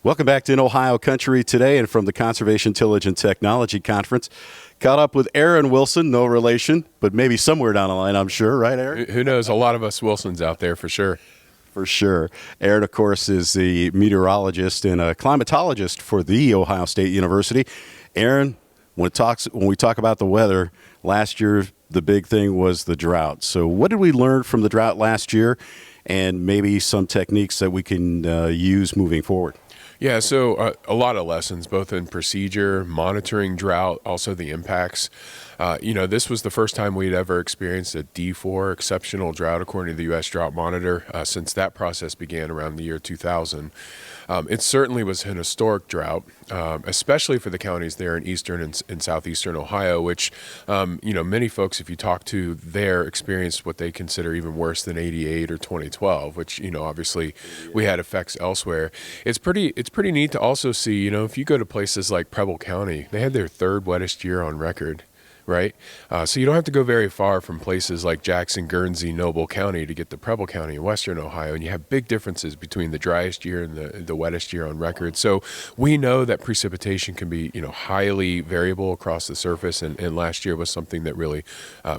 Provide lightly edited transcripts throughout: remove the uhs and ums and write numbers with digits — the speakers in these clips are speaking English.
Welcome back to In Ohio Country today, and from the Conservation, Tillage, and Technology Conference. Caught up with Aaron Wilson, no relation, but maybe somewhere down the line, I'm sure. Right, Aaron? Who knows? A lot of us Wilsons out there for sure. For sure. Aaron, of course, is the meteorologist and a climatologist for The Ohio State University. Aaron, when we talk about the weather, last year the big thing was the drought. So what did we learn from the drought last year, and maybe some techniques that we can use moving forward? Yeah, so a lot of lessons, both in procedure, monitoring drought, also the impacts. This was the first time we'd ever experienced a D4 exceptional drought, according to the U.S. Drought Monitor, since that process began around the year 2000. It certainly was an historic drought, especially for the counties there in eastern and southeastern Ohio, which, many folks, if you talk to there, experienced what they consider even worse than 88 or 2012, which, obviously we had effects elsewhere. It's pretty neat to also see, if you go to places like Preble County, they had their third wettest year on record. Right? So you don't have to go very far from places like Jackson, Guernsey, Noble County to get to Preble County in western Ohio, and you have big differences between the driest year and the wettest year on record. So we know that precipitation can be, highly variable across the surface, and last year was something that really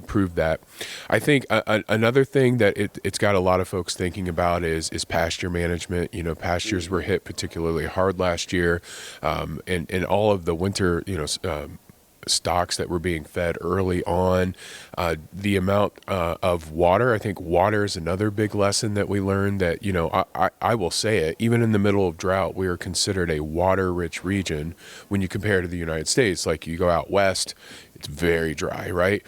proved that. I think another thing that it's got a lot of folks thinking about is pasture management. Pastures were hit particularly hard last year, and all of the winter, stocks that were being fed early on, the amount of water. I think water is another big lesson that we learned that, I will say it, even in the middle of drought, we are considered a water-rich region when you compare to the United States. Like you go out west, it's very dry, right?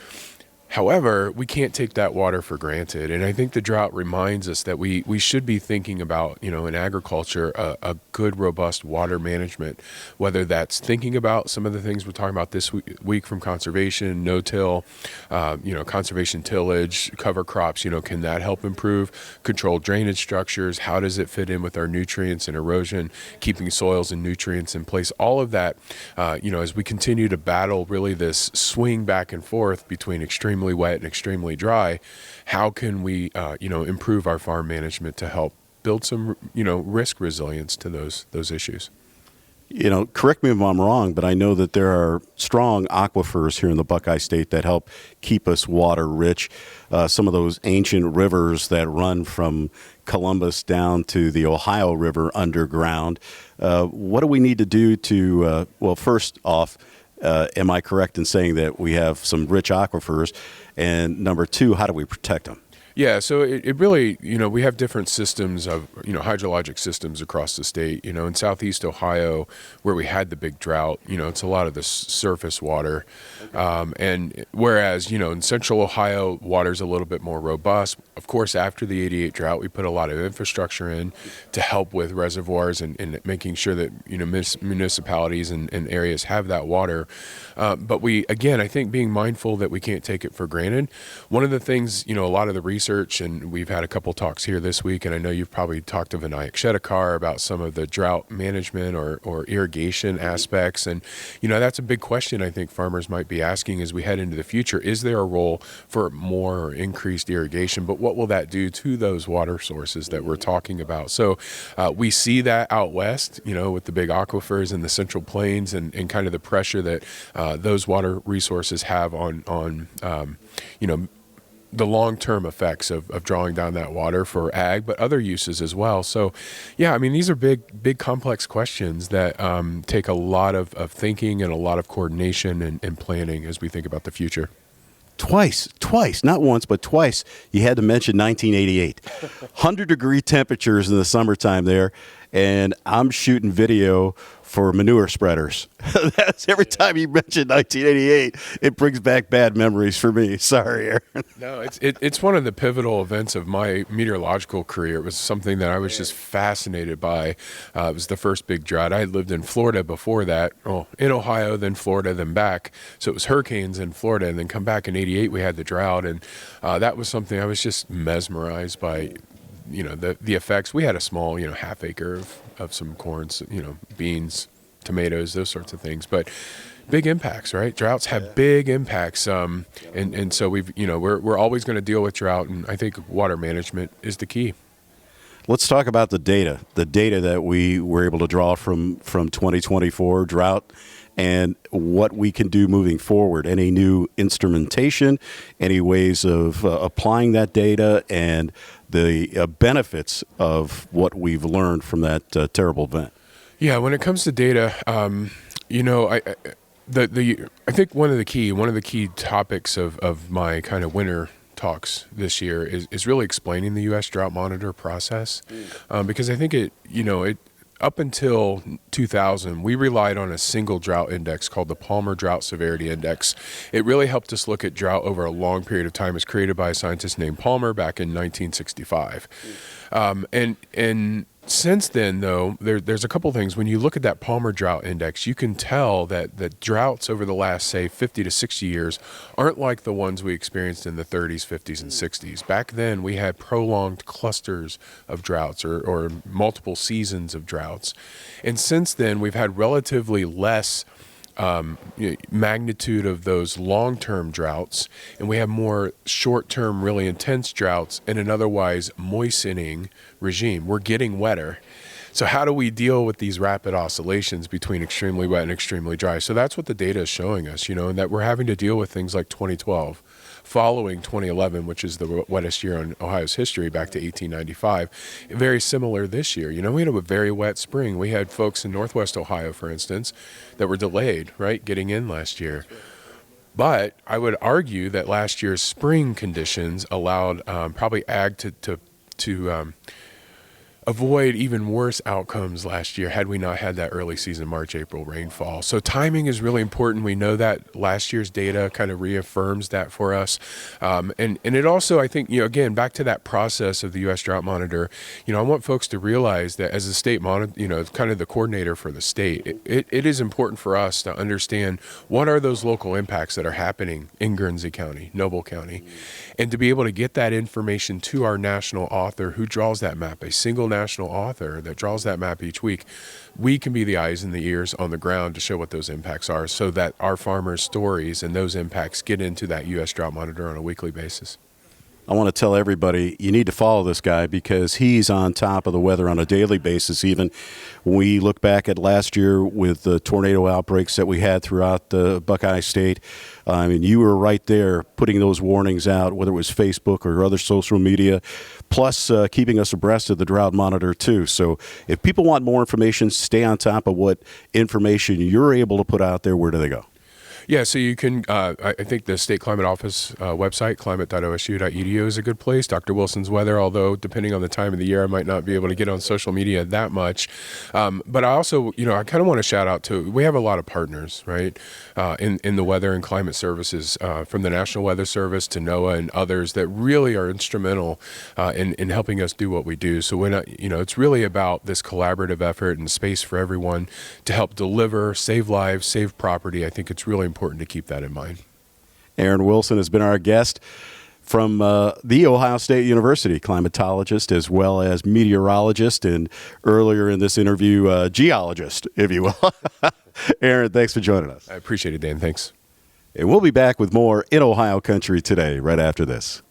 However, we can't take that water for granted. And I think the drought reminds us that we should be thinking about, in agriculture, a good, robust water management, whether that's thinking about some of the things we're talking about this week from conservation, no-till, conservation tillage, cover crops, can that help improve controlled drainage structures? How does it fit in with our nutrients and erosion, keeping soils and nutrients in place? All of that, as we continue to battle really this swing back and forth between extremely wet and extremely dry, how can we, improve our farm management to help build some, risk resilience to those issues? Correct me if I'm wrong, but I know that there are strong aquifers here in the Buckeye State that help keep us water rich. Some of those ancient rivers that run from Columbus down to the Ohio River underground. What do we need to do to, first off, am I correct in saying that we have some rich aquifers? And number two, how do we protect them? Yeah, so it really, we have different systems of, hydrologic systems across the state. In southeast Ohio, where we had the big drought, it's a lot of the surface water. And whereas, in central Ohio, water's a little bit more robust. Of course, after the 88 drought, we put a lot of infrastructure in to help with reservoirs and making sure that, municipalities and areas have that water. But I think being mindful that we can't take it for granted. One of the things, a lot of the research, and we've had a couple talks here this week, and I know you've probably talked to Vinayak Shetakar about some of the drought management or irrigation aspects. And, that's a big question I think farmers might be asking as we head into the future. Is there a role for more or increased irrigation? But what will that do to those water sources that we're talking about? So we see that out west, with the big aquifers in the Central Plains and kind of the pressure that those water resources have on the long-term effects of drawing down that water for ag, but other uses as well. So, these are big, complex questions that take a lot of thinking and a lot of coordination and planning as we think about the future. Twice, not once, but twice, you had to mention 1988. 100-degree temperatures in the summertime there, and I'm shooting video for manure spreaders. That's every time you mention 1988, it brings back bad memories for me. Sorry, Aaron. No, it's one of the pivotal events of my meteorological career. It was something that I was just fascinated by. It was the first big drought. I had lived in Florida before that, in Ohio, then Florida, then back. So it was hurricanes in Florida, and then come back in 88, we had the drought. And that was something I was just mesmerized by. The effects. We had a small, half acre of some corns, beans, tomatoes, those sorts of things. But big impacts, right? Droughts have big impacts. And so we're always going to deal with drought. And I think water management is the key. Let's talk about the data that we were able to draw from 2024 drought and what we can do moving forward. Any new instrumentation, any ways of applying that data, and the benefits of what we've learned from that terrible event. Yeah, when it comes to data, you know, I think one of the key topics of my kind of winter talks this year is really explaining the U.S. Drought Monitor process, because I think it up until 2000, we relied on a single drought index called the Palmer Drought Severity Index. It really helped us look at drought over a long period of time. It was created by a scientist named Palmer back in 1965. And since then, though, there's a couple things. When you look at that Palmer Drought Index, you can tell that the droughts over the last, say, 50 to 60 years aren't like the ones we experienced in the 30s, 50s, and 60s. Back then, we had prolonged clusters of droughts or multiple seasons of droughts. And since then, we've had relatively less magnitude of those long-term droughts, and we have more short-term, really intense droughts in an otherwise moistening regime. We're getting wetter. So how do we deal with these rapid oscillations between extremely wet and extremely dry? So that's what the data is showing us, and that we're having to deal with things like 2012, following 2011, which is the wettest year in Ohio's history back to 1895. Very similar this year. We had a very wet spring. We had folks in Northwest Ohio, for instance, that were delayed, right, getting in last year. But I would argue that last year's spring conditions allowed probably ag to avoid even worse outcomes last year had we not had that early season March, April rainfall. So timing is really important. We know that last year's data kind of reaffirms that for us. And it also, I think, again, back to that process of the U.S. Drought Monitor, I want folks to realize that as a state monitor, kind of the coordinator for the state, it is important for us to understand what are those local impacts that are happening in Guernsey County, Noble County, and to be able to get that information to our national author who draws that map, a single national author that draws that map each week. We can be the eyes and the ears on the ground to show what those impacts are so that our farmers' stories and those impacts get into that U.S. Drought Monitor on a weekly basis. I want to tell everybody you need to follow this guy because he's on top of the weather on a daily basis. Even when we look back at last year with the tornado outbreaks that we had throughout the Buckeye State, I mean, you were right there putting those warnings out, whether it was Facebook or other social media, plus keeping us abreast of the Drought Monitor too. So if people want more information, stay on top of what information you're able to put out there. Where do they go? Yeah, so you can, I think the State Climate Office website, climate.osu.edu, is a good place. Dr. Wilson's weather, although depending on the time of the year, I might not be able to get on social media that much. But I also, I kind of want to shout out to, we have a lot of partners, right, in the weather and climate services, from the National Weather Service to NOAA and others that really are instrumental in helping us do what we do. So when, it's really about this collaborative effort and space for everyone to help deliver, save lives, save property. I think it's really important to keep that in mind. Aaron Wilson has been our guest from the Ohio State University, climatologist as well as meteorologist, and earlier in this interview, geologist, if you will. Aaron, thanks for joining us. I appreciate it, Dan. Thanks. And we'll be back with more in Ohio Country today, right after this.